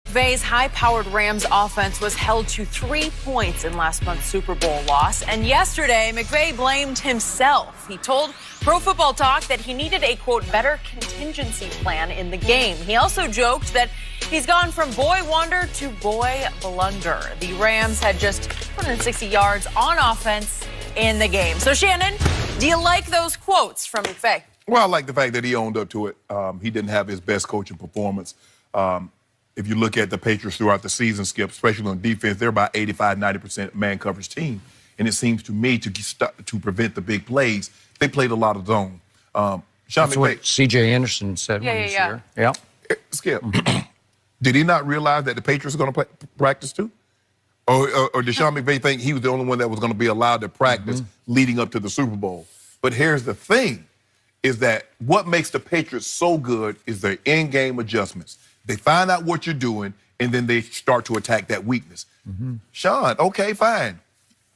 McVay's high-powered Rams offense was held to 3 points in last month's Super Bowl loss. And yesterday, McVay blamed himself. He told Pro Football Talk that he needed a, quote, better contingency plan in the game. He also joked that he's gone from boy wonder to boy blunder. The Rams had just 160 yards on offense in the game. So, Shannon, do you like those quotes from McVay? Well, I like the fact that he owned up to it. He didn't have his best coaching performance. If you look at the Patriots throughout the season, Skip, especially on defense, they're about 85-90% man coverage team. And it seems to me to prevent the big plays, they played a lot of zone. Sean That's McVay, what C.J. Anderson said when he was here. Yeah. Skip, did he not realize that the Patriots are going to practice too? Or did Sean McVay think he was the only one that was going to be allowed to practice leading up to the Super Bowl? But here's the thing, is that what makes the Patriots so good is their in-game adjustments. They find out what you're doing, and then they start to attack that weakness. Sean, okay, fine.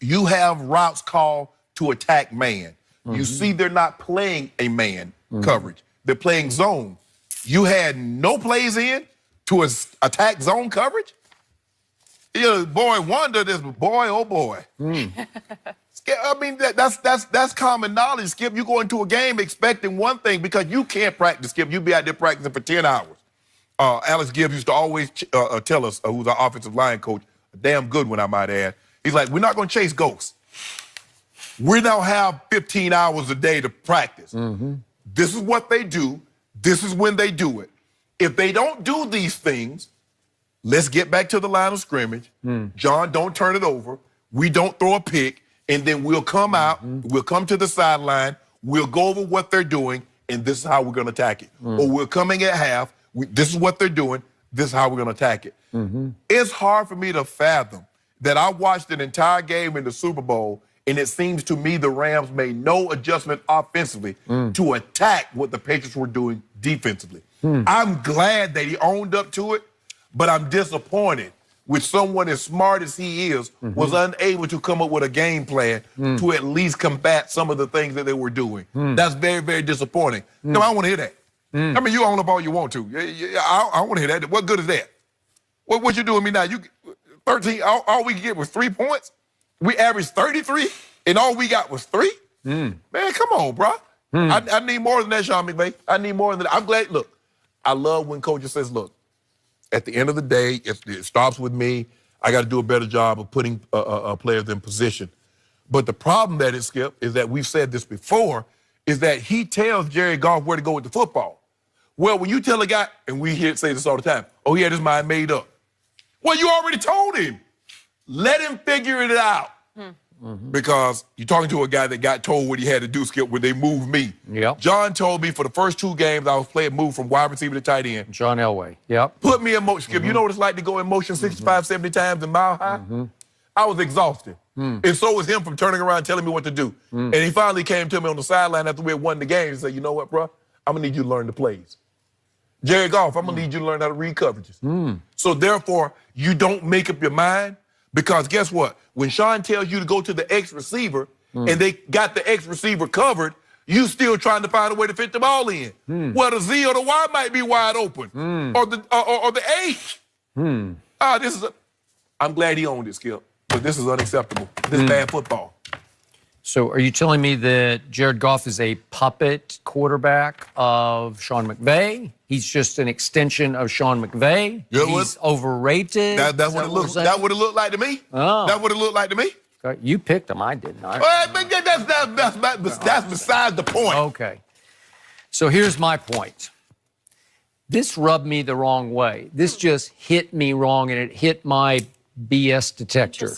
You have routes called to attack man. You see they're not playing a man coverage. They're playing zone. You had no plays in to attack zone coverage? Boy wonder this, boy, oh boy. I mean, that's common knowledge, Skip. You go into a game expecting one thing because you can't practice, Skip. You be out there practicing for 10 hours. Alex Gibbs used to always tell us, who's our offensive line coach, a damn good one, I might add. He's like, we're not going to chase ghosts. We don't have 15 hours a day to practice. This is what they do. This is when they do it. If they don't do these things, let's get back to the line of scrimmage. John, don't turn it over. We don't throw a pick. And then we'll come out. We'll come to the sideline. We'll go over what they're doing. And this is how we're going to attack it. Or we're coming at half. This is what they're doing. This is how we're going to attack it. It's hard for me to fathom that I watched an entire game in the Super Bowl, and it seems to me the Rams made no adjustment offensively to attack what the Patriots were doing defensively. I'm glad that he owned up to it, but I'm disappointed with someone as smart as he is was unable to come up with a game plan to at least combat some of the things that they were doing. That's very, very disappointing. No, I don't want to hear that. I mean, you own up all you want to. I want to hear that. What good is that? What you doing me now? You 13, all we get was 3 points? We averaged 33, and all we got was 3? Man, come on, bro. I need more than that, Sean McVay. I need more than that. I'm glad, look, I love when coaches says, look, at the end of the day, it starts with me. I got to do a better job of putting players in position. But the problem that is, Skip, is that we've said this before, is that he tells Jared Goff where to go with the football. Well, when you tell a guy, and we say this all the time, oh, he had his mind made up. Well, you already told him. Let him figure it out. Because you're talking to a guy that got told what he had to do, Skip, when they moved me. John told me for the first 2 games I was playing move from wide receiver to tight end. John Elway, Put me in motion, Skip. You know what it's like to go in motion 65, 70 times in mile high? I was exhausted. And so was him from turning around and telling me what to do. And he finally came to me on the sideline after we had won the game and said, you know what, bro? I'm going to need you to learn the plays. Jared Goff, I'm going to need you to learn how to read coverages. So therefore, you don't make up your mind, because guess what? When Sean tells you to go to the X receiver and they got the X receiver covered, you still trying to find a way to fit the ball in. Well, the Z or the Y might be wide open, or the H. I'm glad he owned it, Skip, but this is unacceptable. This is bad football. So are you telling me that Jared Goff is a puppet quarterback of Sean McVay? He's just an extension of Sean McVay? He's overrated? That's what it looks like. That would have looked like to me. That would have looked like to me. You picked him. I didn't. That's beside the point. Okay. So here's my point. This rubbed me the wrong way. This just hit me wrong, and it hit my BS detector,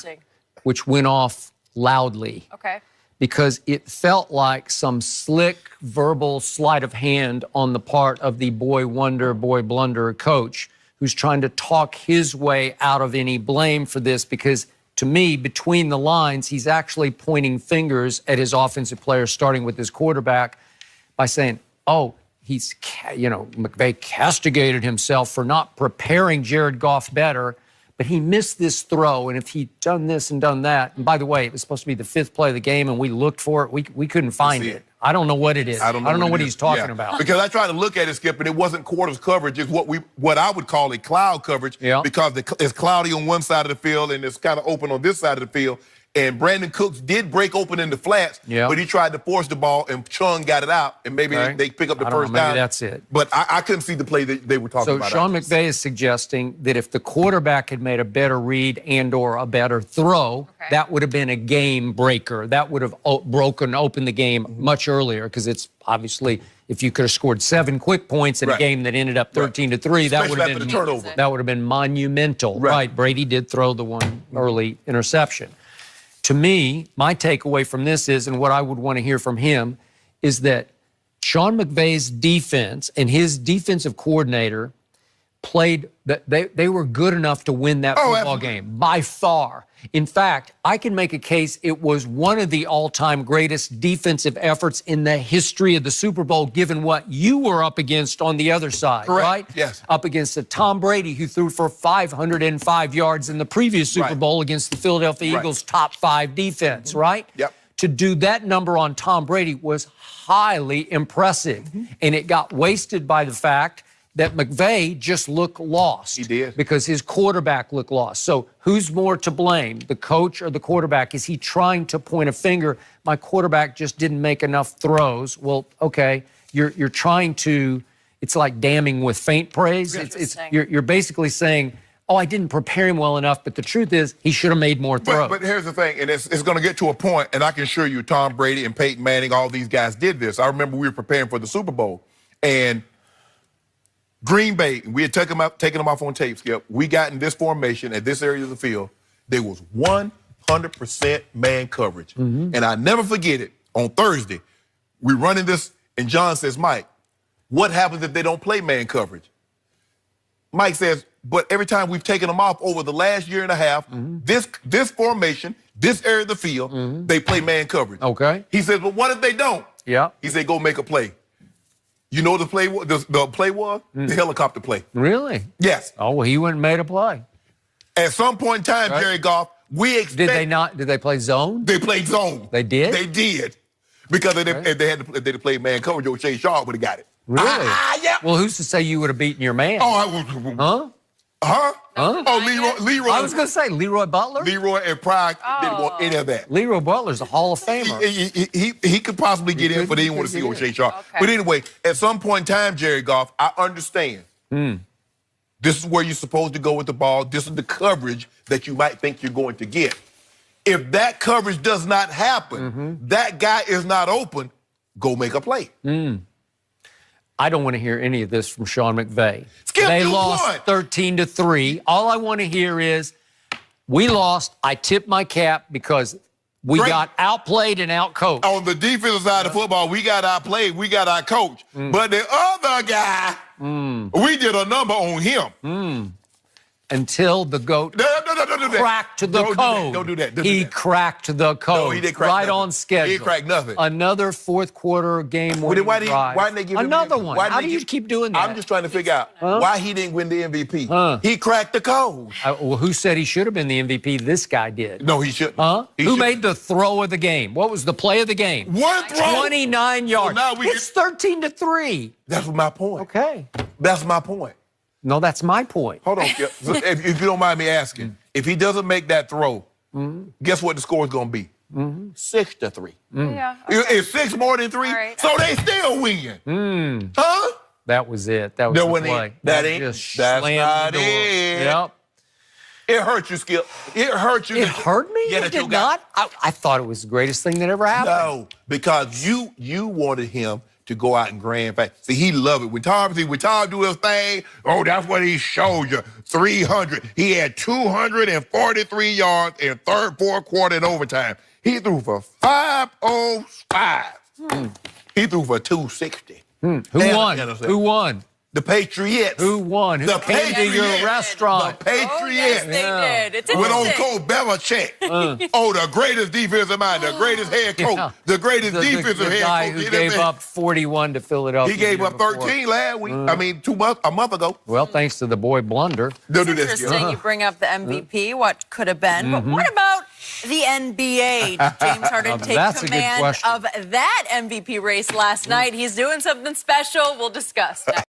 which went off loudly. Okay. Because it felt like some slick verbal sleight of hand on the part of the boy wonder, boy blunder coach who's trying to talk his way out of any blame for this, because to me, between the lines, he's actually pointing fingers at his offensive players, starting with his quarterback, by saying, oh, McVay castigated himself for not preparing Jared Goff better. But he missed this throw, and if he'd done this and done that, and by the way, it was supposed to be the 5th play of the game, and we looked for it, we couldn't find it. I don't know what it is. I don't know what he's talking about. Because I tried to look at it, Skip, and it wasn't quarters coverage. It's what I would call a cloud coverage because it's cloudy on one side of the field and it's kind of open on this side of the field. And Brandon Cooks did break open in the flats, but he tried to force the ball, and Chung got it out, and maybe they pick up the first down. Maybe that's it. But I couldn't see the play that they were talking about. So Sean McVay is suggesting that if the quarterback had made a better read and or a better throw, that would have been a game breaker. That would have broken open the game much earlier, because it's obviously, if you could have scored 7 quick points in a game that ended up 13-3, that would have been monumental. Right. Brady did throw the one early interception. To me, my takeaway from this is, and what I would want to hear from him, is that Sean McVay's defense and his defensive coordinator played, they were good enough to win that football game by far. In fact, I can make a case it was one of the all-time greatest defensive efforts in the history of the Super Bowl, given what you were up against on the other side, right? Yes. Up against a Tom Brady who threw for 505 yards in the previous Super Bowl against the Philadelphia Eagles' top 5 defense, right? Yep. To do that number on Tom Brady was highly impressive, and it got wasted by the fact that McVay just looked lost. He did. Because his quarterback looked lost. So who's more to blame, the coach or the quarterback? Is he trying to point a finger? My quarterback just didn't make enough throws. Well, okay, you're trying to, it's like damning with faint praise. You're basically saying, oh, I didn't prepare him well enough, but the truth is he should have made more throws. But here's the thing, and it's going to get to a point, and I can assure you Tom Brady and Peyton Manning, all these guys did this. I remember we were preparing for the Super Bowl, and Green Bay, we had taken them off on tape, Skip. We got in this formation at this area of the field. There was 100% man coverage. And I never forget it. On Thursday, we're running this, and John says, Mike, what happens if they don't play man coverage? Mike says, but every time we've taken them off over the last year and a half, this formation, this area of the field, they play man coverage. Okay. He says, well, what if they don't? Yeah. He said, go make a play. You know what the play was? The play was? The helicopter play. Really? Yes. Oh, well, he went and made a play. At some point in time, Jerry Goff, we expect... Did they play zone? They played zone. They did? They did. Because if they had played man coverage, Shannon Sharpe would have got it. Really? Yeah. Well, who's to say you would have beaten your man? Oh, Leroy. I was going to say Leroy Butler. Leroy and Pride didn't want any of that. Leroy Butler's a Hall of Famer. He could possibly get in, but they didn't want to see O'Shea Sharpe. Okay. But anyway, at some point in time, Jerry Goff, I understand. This is where you're supposed to go with the ball. This is the coverage that you might think you're going to get. If that coverage does not happen, that guy is not open, go make a play. I don't want to hear any of this from Sean McVay. Skip, they lost 13-3. All I want to hear is, we lost. I tip my cap because we got outplayed and outcoached. On the defensive side of football, we got outplayed. We got outcoached. But the other guy, we did a number on him. Until the GOAT cracked the code. Don't do that. He cracked the code. No, he didn't crack nothing. On schedule. He didn't crack nothing. Another fourth quarter game winning drive. Why didn't they give him another one? How do you keep doing that? I'm just trying to figure out why he didn't win the MVP. He cracked the code. Well, who said he should have been the MVP? This guy did. No, he shouldn't. Who made the throw of the game? What was the play of the game? One throw. 29 yards. Now it's 13-3. That's my point. Okay. That's my point. No, that's my point. Hold on, if you don't mind me asking, if he doesn't make that throw, guess what the score is going to be? 6-3. Yeah. Okay. It's 6 more than 3, so they still win. That was it. That was the play. That's not it. Yep. It hurt you, Skip. It hurt you. It hurt me? Yeah, it did not? I thought it was the greatest thing that ever happened. No, because you wanted him to go out in grand fashion. See, he loved it. When Tom do his thing, that's what he showed you. 300. He had 243 yards in fourth quarter and overtime. He threw for 505. He threw for 260. Who won? Who won? The Patriots. Who won? Who came to your restaurant? The Patriots. Oh, yes, they did. It's went on Coach Belichick. The greatest defensive mind, the greatest head coach, the greatest defensive head coach. The guy who gave up 41 to Philadelphia. He gave up 13 last week. A month ago. Well, thanks to the boy blunder. It's interesting you bring up the MVP, what could have been. But what about the NBA? James Harden take command of that MVP race last night. He's doing something special. We'll discuss next.